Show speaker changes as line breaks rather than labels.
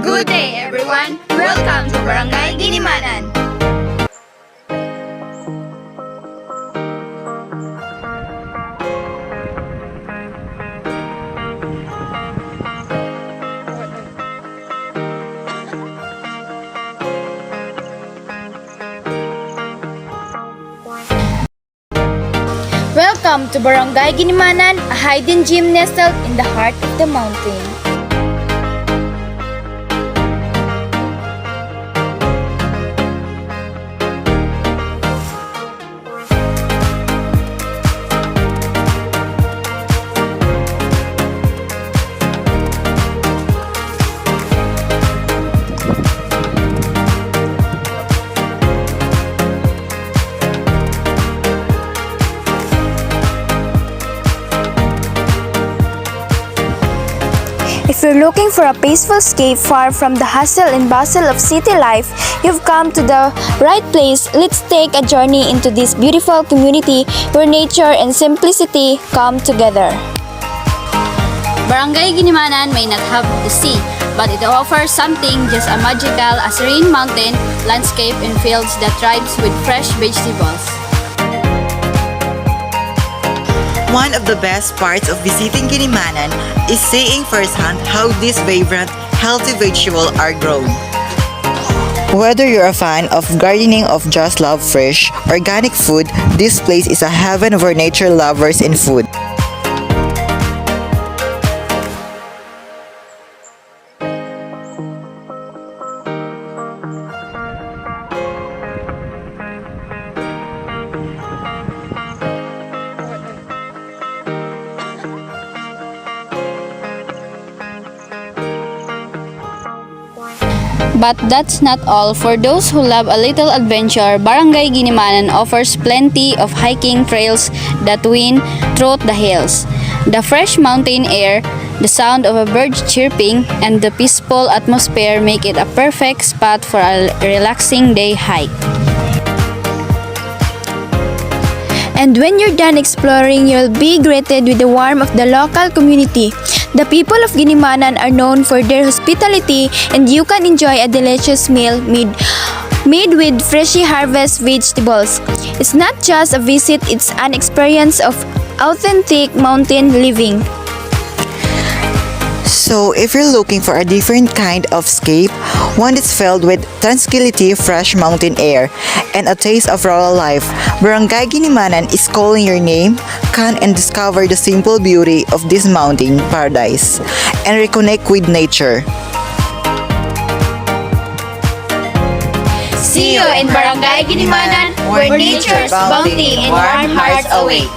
Good day, everyone! Welcome to Barangay Ginimanan!
Welcome to Barangay Ginimanan, a hidden gem nestled in the heart of the mountain. If you're looking for a peaceful escape far from the hustle and bustle of city life, you've come to the right place. Let's take a journey into this beautiful community where nature and simplicity come together.
Barangay Ginimanan may not have the sea, but it offers something just as magical as serene mountain landscape and fields that thrives with fresh vegetables.
One of the best parts of visiting Ginimanan is seeing firsthand how these vibrant, healthy vegetables are grown. Whether you're a fan of gardening or just love fresh, organic food, this place is a heaven for nature lovers in food.
But that's not all. For those who love a little adventure, Barangay Ginimanan offers plenty of hiking trails that wind through the hills. The fresh mountain air, the sound of a bird chirping, and the peaceful atmosphere make it a perfect spot for a relaxing day hike.
And when you're done exploring, you'll be greeted with the warmth of the local community. The people of Ginimanan are known for their hospitality, and you can enjoy a delicious meal made with freshly harvested vegetables. It's not just a visit, it's an experience of authentic mountain living.
So if you're looking for a different kind of escape, one that's filled with tranquility, fresh mountain air, and a taste of rural life, Barangay Ginimanan is calling your name. Come and discover the simple beauty of this mountain paradise and reconnect with nature.
See you in Barangay Ginimanan, where nature's bounty and warm hearts await.